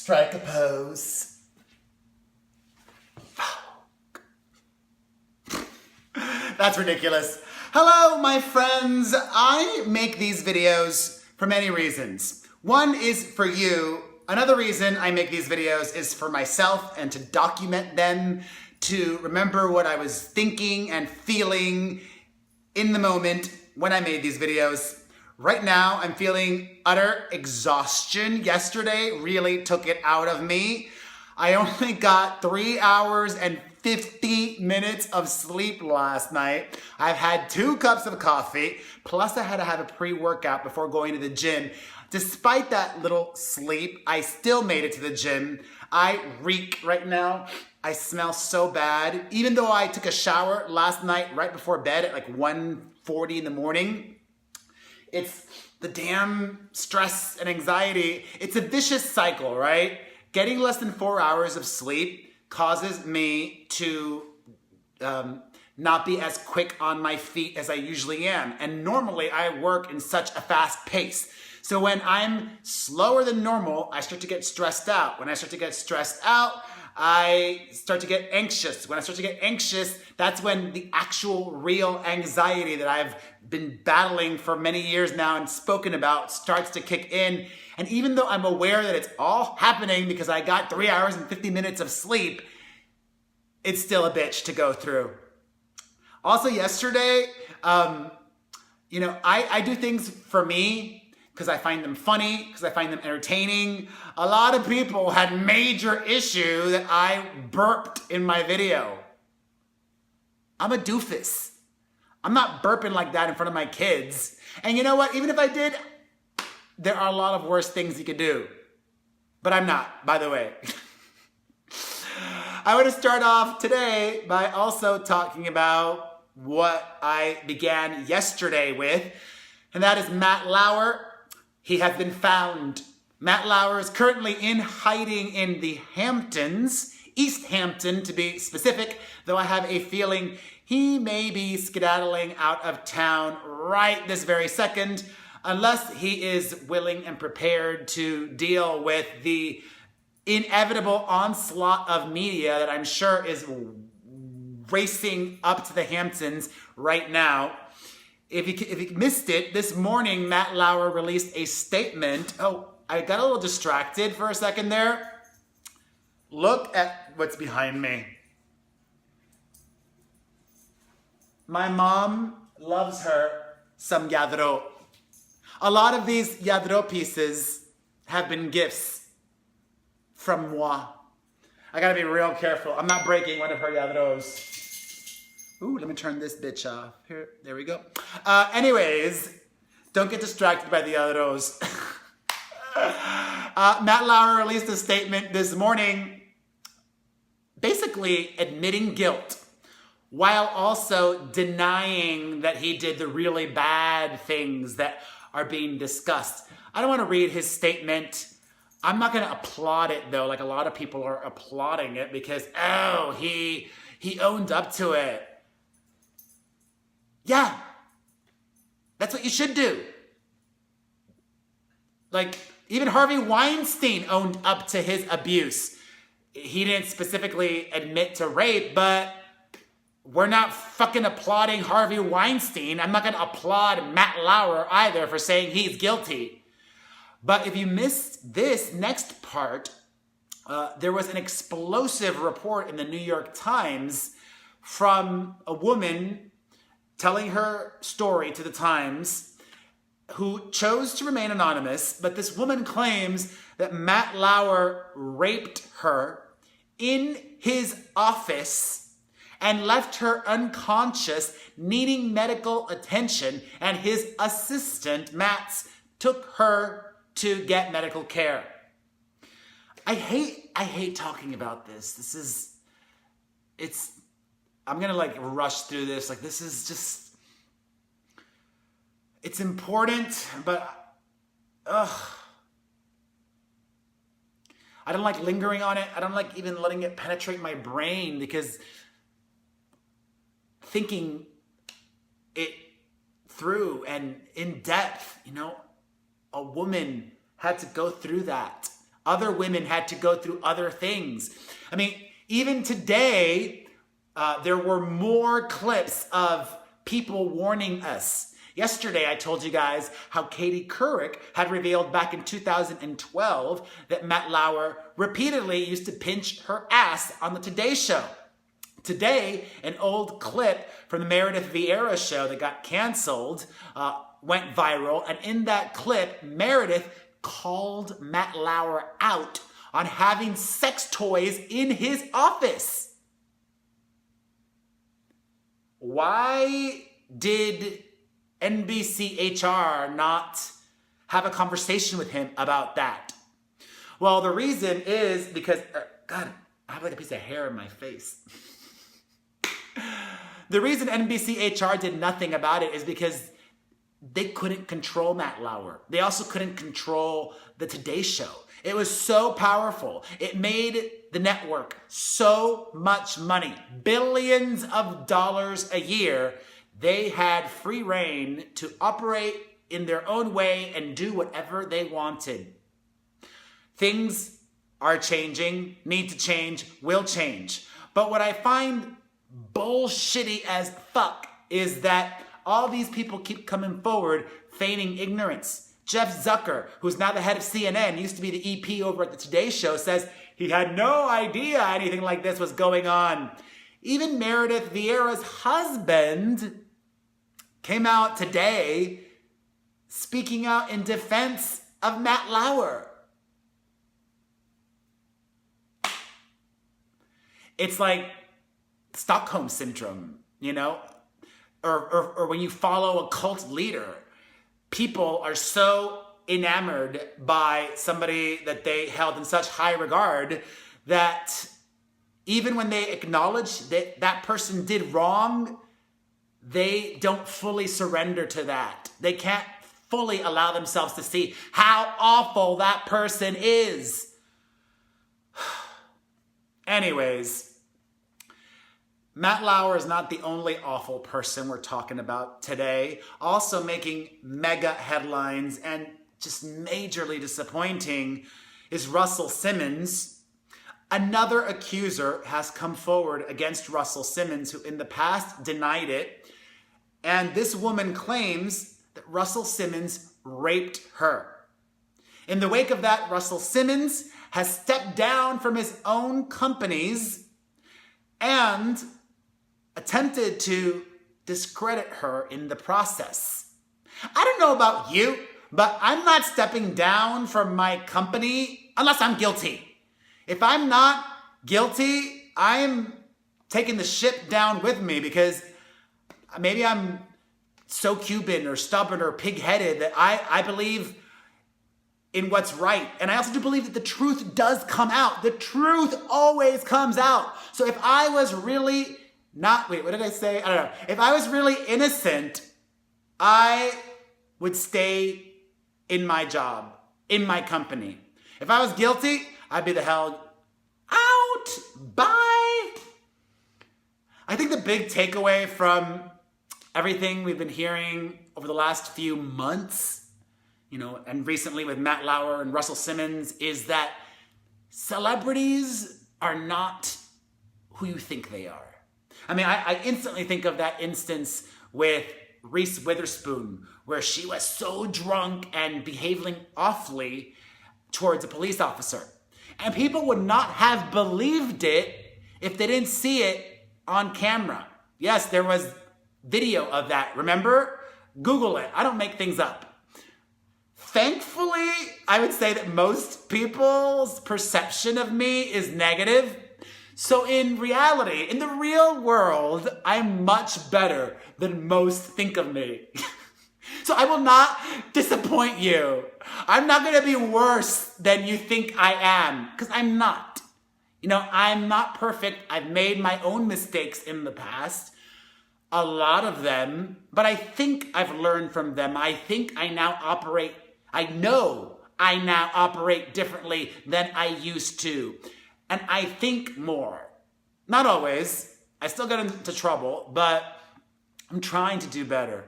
Strike a pose. That's ridiculous. Hello, my friends. I make these videos for many reasons. One is for you. Another reason I make these videos is for myself and to document them, to remember what I was thinking and feeling in the moment when I made these videos. Right now, I'm feeling utter exhaustion. Yesterday really took it out of me. I only got 3 hours and 50 minutes of sleep last night. I've had 2 cups of coffee, plus I had to have a pre-workout before going to the gym. Despite that little sleep, I still made it to the gym. I reek right now. I smell so bad. Even though I took a shower last night right before bed at like 1:40 in the morning, it's the damn stress and anxiety. It's a vicious cycle, right? Getting less than 4 hours of sleep causes me to not be as quick on my feet as I usually am. And normally I work in such a fast pace. So when I'm slower than normal, I start to get stressed out. When I start to get stressed out, I start to get anxious. When I start to get anxious, that's when the actual real anxiety that I've been battling for many years now and spoken about starts to kick in. And even though I'm aware that it's all happening because I got 3 hours and 50 minutes of sleep, it's still a bitch to go through. Also yesterday, I do things for me because I find them funny, because I find them entertaining. A lot of people had major issue that I burped in my video. I'm a doofus. I'm not burping like that in front of my kids. And you know what? Even if I did, there are a lot of worse things you could do. But I'm not, by the way. I want to start off today by also talking about what I began yesterday with, and that is Matt Lauer. He has been found. Matt Lauer is currently in hiding in the Hamptons, East Hampton to be specific, though I have a feeling he may be skedaddling out of town right this very second, unless he is willing and prepared to deal with the inevitable onslaught of media that I'm sure is racing up to the Hamptons right now. If you missed it, this morning, Matt Lauer released a statement. Oh, I got a little distracted for a second there. Look at what's behind me. My mom loves her some lladró. A lot of these lladró pieces have been gifts from moi. I gotta be real careful. I'm not breaking one of her lladrós. Ooh, let me turn this bitch off. Here, there we go. Anyways, don't get distracted by the lladrós. Matt Lauer released a statement this morning basically admitting guilt while also denying that he did the really bad things that are being discussed. I don't want to read his statement. I'm not going to applaud it though, like a lot of people are applauding it because, oh, he owned up to it. Yeah, that's what you should do. Like, even Harvey Weinstein owned up to his abuse. He didn't specifically admit to rape, but we're not fucking applauding Harvey Weinstein. I'm not going to applaud Matt Lauer either for saying he's guilty. But if you missed this next part, there was an explosive report in the New York Times from a woman telling her story to the Times, who chose to remain anonymous, but this woman claims that Matt Lauer raped her in his office and left her unconscious, needing medical attention, and his assistant, Matt's, took her to get medical care. I hate talking about this. I'm gonna like rush through this. Like, this is just, it's important, but I don't like lingering on it. I don't like even letting it penetrate my brain because thinking it through and in depth, a woman had to go through that. Other women had to go through other things. I mean, even today, there were more clips of people warning us. Yesterday, I told you guys how Katie Couric had revealed back in 2012 that Matt Lauer repeatedly used to pinch her ass on the Today Show. Today, an old clip from the Meredith Vieira show that got canceled went viral. And in that clip, Meredith called Matt Lauer out on having sex toys in his office. Why did NBC HR not have a conversation with him about that? Well, the reason is because, God, I have like a piece of hair in my face. The reason NBC HR did nothing about it is because they couldn't control Matt Lauer. They also couldn't control the Today Show. It was so powerful. It made the network so much money, billions of dollars a year. They had free reign to operate in their own way and do whatever they wanted. Things are changing, need to change, will change. But what I find bullshitty as fuck is that all these people keep coming forward feigning ignorance. Jeff Zucker, who's now the head of CNN, used to be the EP over at the Today Show, says he had no idea anything like this was going on. Even Meredith Vieira's husband came out today speaking out in defense of Matt Lauer. It's like Stockholm Syndrome, you know? Or when you follow a cult leader, people are so enamored by somebody that they held in such high regard that even when they acknowledge that that person did wrong, they don't fully surrender to that. They can't fully allow themselves to see how awful that person is. Anyways, Matt Lauer is not the only awful person we're talking about today. Also making mega headlines and just majorly disappointing is Russell Simmons. Another accuser has come forward against Russell Simmons, who in the past denied it. And this woman claims that Russell Simmons raped her. In the wake of that, Russell Simmons has stepped down from his own companies and attempted to discredit her in the process. I don't know about you, but I'm not stepping down from my company unless I'm guilty. If I'm not guilty, I'm taking the ship down with me because maybe I'm so Cuban or stubborn or pig-headed that I believe in what's right. And I also do believe that the truth does come out. The truth always comes out. So if I was really what did I say? I don't know. If I was really innocent, I would stay in my job, in my company. If I was guilty, I'd be the hell out. Bye. I think the big takeaway from everything we've been hearing over the last few months, and recently with Matt Lauer and Russell Simmons, is that celebrities are not who you think they are. I mean, I instantly think of that instance with Reese Witherspoon, where she was so drunk and behaving awfully towards a police officer. And people would not have believed it if they didn't see it on camera. Yes, there was video of that. Remember? Google it. I don't make things up. Thankfully, I would say that most people's perception of me is negative. So in reality, in the real world, I'm much better than most think of me. So I will not disappoint you. I'm not going to be worse than you think I am, because I'm not. I'm not perfect. I've made my own mistakes in the past, a lot of them, but I think I've learned from them. I think I know I now operate differently than I used to. And I think more. Not always. I still get into trouble, but I'm trying to do better.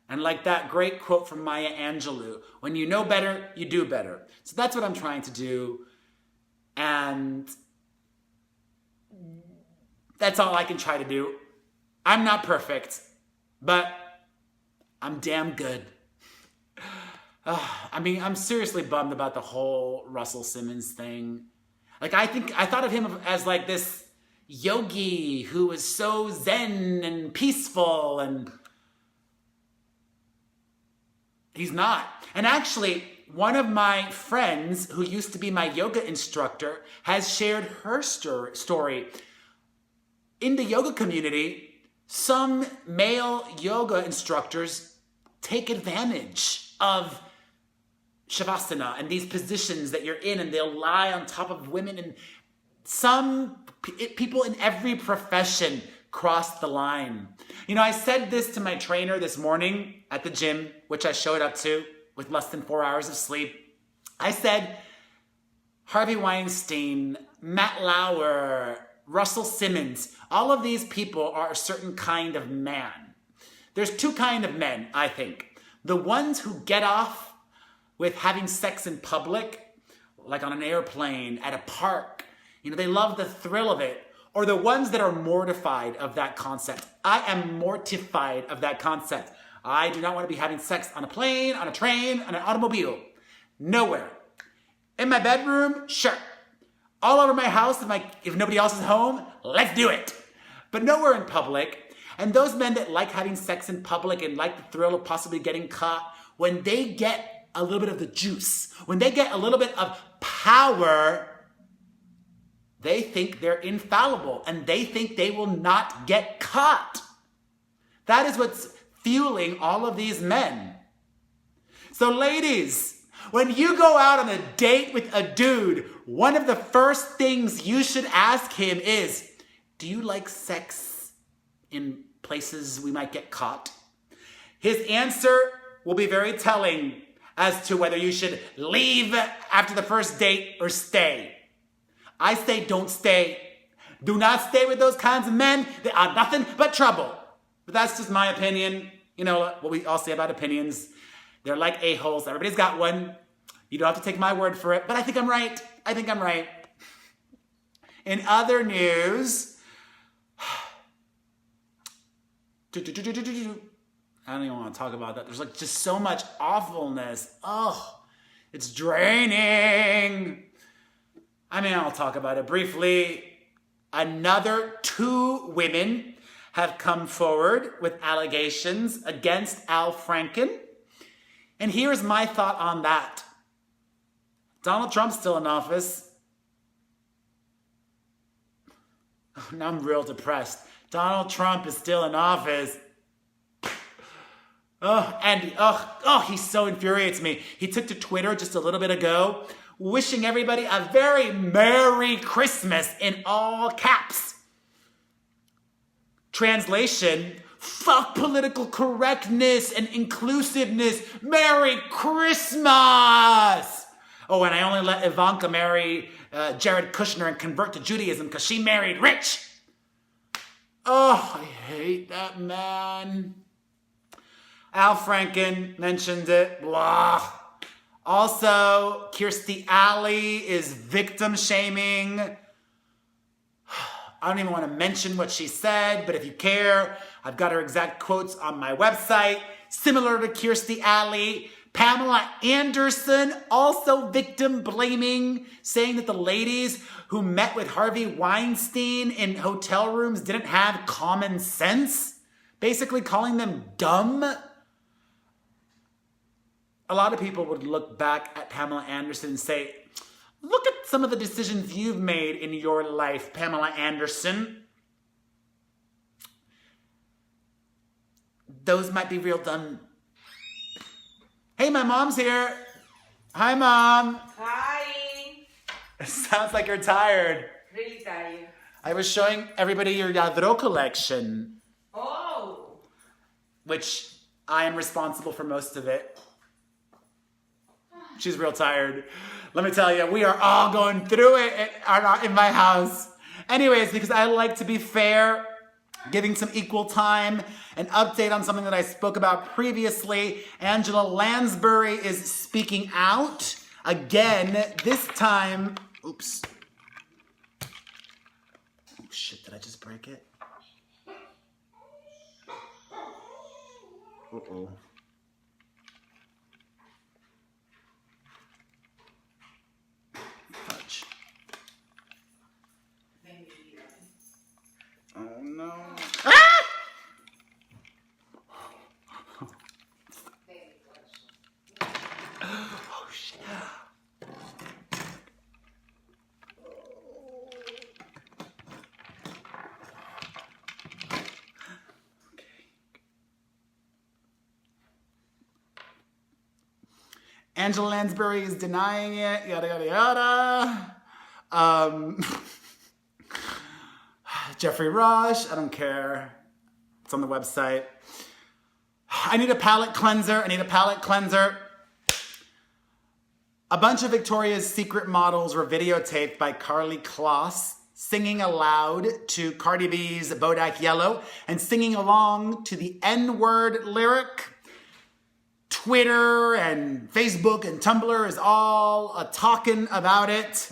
And like that great quote from Maya Angelou, when you know better, you do better. So that's what I'm trying to do. And that's all I can try to do. I'm not perfect, but I'm damn good. I mean, I'm seriously bummed about the whole Russell Simmons thing. Like, I thought of him as like this yogi who was so zen and peaceful, and he's not. And actually, one of my friends who used to be my yoga instructor has shared her story. In the yoga community, some male yoga instructors take advantage of Shavasana and these positions that you're in, and they'll lie on top of women, and some people in every profession cross the line. You know, I said this to my trainer this morning at the gym, which I showed up to with less than 4 hours of sleep. I said, Harvey Weinstein, Matt Lauer, Russell Simmons, all of these people are a certain kind of man. There's two kinds of men, I think. The ones who get off with having sex in public, like on an airplane, at a park. You know, they love the thrill of it. Or the ones that are mortified of that concept. I am mortified of that concept. I do not want to be having sex on a plane, on a train, on an automobile. Nowhere. In my bedroom, sure. All over my house, if nobody else is home, let's do it. But nowhere in public. And those men that like having sex in public and like the thrill of possibly getting caught, when they get a little bit of the juice, when they get a little bit of power, they think they're infallible and they think they will not get caught. That is what's fueling all of these men. So ladies, when you go out on a date with a dude, one of the first things you should ask him is, do you like sex in places we might get caught? His answer will be very telling as to whether you should leave after the first date or stay. I say don't stay. Do not stay with those kinds of men. They are nothing but trouble. But that's just my opinion. You know what we all say about opinions. They're like a-holes. Everybody's got one. You don't have to take my word for it, but I think I'm right. I think I'm right. In other news, I don't even want to talk about that. There's like just so much awfulness. Oh, it's draining. I mean, I'll talk about it briefly. Another 2 women have come forward with allegations against Al Franken. And here's my thought on that. Donald Trump's still in office. Oh, now I'm real depressed. Donald Trump is still in office. Oh, Andy, he so infuriates me. He took to Twitter just a little bit ago, wishing everybody a very Merry Christmas in all caps. Translation, fuck political correctness and inclusiveness. Merry Christmas! Oh, and I only let Ivanka marry Jared Kushner and convert to Judaism because she married rich. Oh, I hate that man. Al Franken mentioned it, blah. Also, Kirstie Alley is victim shaming. I don't even want to mention what she said, but if you care, I've got her exact quotes on my website. Similar to Kirstie Alley, Pamela Anderson also victim blaming, saying that the ladies who met with Harvey Weinstein in hotel rooms didn't have common sense, basically calling them dumb. A lot of people would look back at Pamela Anderson and say, look at some of the decisions you've made in your life, Pamela Anderson. Those might be real dumb. Hey, my mom's here. Hi, Mom. Hi. It sounds like you're tired. Really tired. I was showing everybody your Yadro collection. Oh. Which I am responsible for most of it. She's real tired. Let me tell you, we are all going through it in my house. Anyways, because I like to be fair, giving some equal time, an update on something that I spoke about previously. Angela Lansbury is speaking out again, this time, oops. Oh shit, did I just break it? Uh-oh. Fudge. Oh no. Ah! Oh shit. Angela Lansbury is denying it, yada, yada, yada. Jeffrey Rush, I don't care. It's on the website. I need a palate cleanser. A bunch of Victoria's Secret models were videotaped by Karlie Kloss singing aloud to Cardi B's Bodak Yellow and singing along to the N-word lyric. Twitter and Facebook and Tumblr is all talking about it.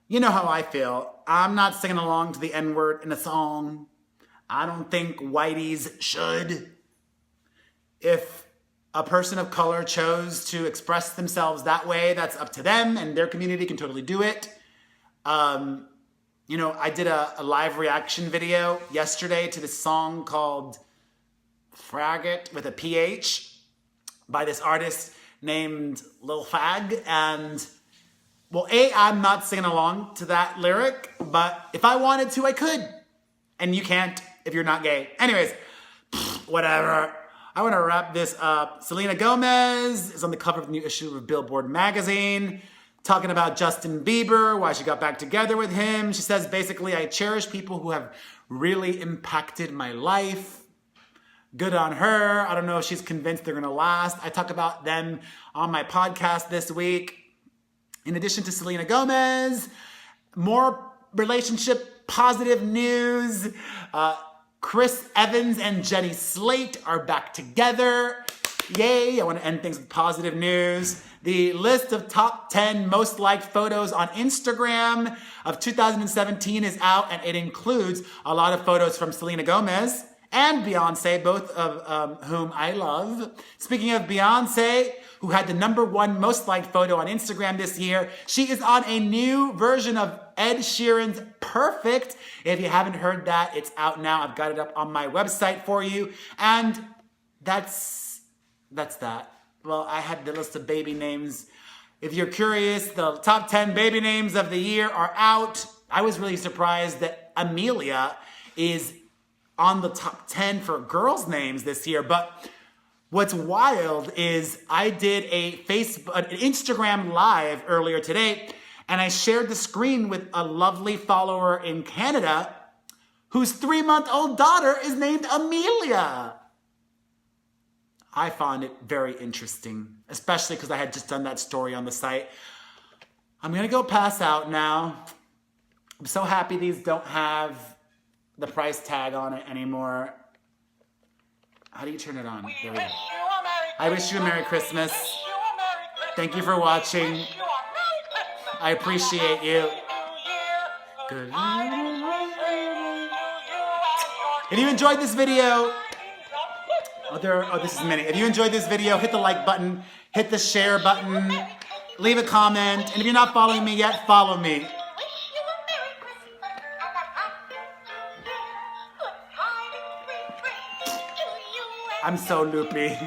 You know how I feel. I'm not singing along to the N-word in a song. I don't think whiteys should. If a person of color chose to express themselves that way, that's up to them, and their community can totally do it. You know, I did a live reaction video yesterday to this song called Fraggot with a PH by this artist named Lil Fag, and well, I'm not singing along to that lyric, but if I wanted to, I could. And you can't if you're not gay. Anyways, whatever. I want to wrap this up. Selena Gomez is on the cover of the new issue of Billboard magazine, talking about Justin Bieber, why she got back together with him. She says, basically, I cherish people who have really impacted my life. Good on her. I don't know if she's convinced they're going to last. I talk about them on my podcast this week. In addition to Selena Gomez, more relationship positive news. Chris Evans and Jenny Slate are back together. Yay, I want to end things with positive news. The list of top 10 most liked photos on Instagram of 2017 is out, and it includes a lot of photos from Selena Gomez and Beyonce, both of whom I love. Speaking of Beyonce, who had the #1 most liked photo on Instagram this year, she is on a new version of Ed Sheeran's Perfect. If you haven't heard that, it's out now. I've got it up on my website for you. And that's that. Well, I had the list of baby names. If you're curious, the top 10 baby names of the year are out. I was really surprised that Amelia is on the top 10 for girls' names this year. But what's wild is I did an Instagram live earlier today, and I shared the screen with a lovely follower in Canada whose 3-month-old daughter is named Amelia. I found it very interesting, especially because I had just done that story on the site. I'm going to go pass out now. I'm so happy these don't have the price tag on it anymore. How do you turn it on? There we go. I wish you a Merry Christmas. Thank you for watching. I appreciate you. Good. If you enjoyed this video, this is many. If you enjoyed this video, hit the like button, hit the share button, leave a comment, and if you're not following me yet, follow me. I'm so loopy.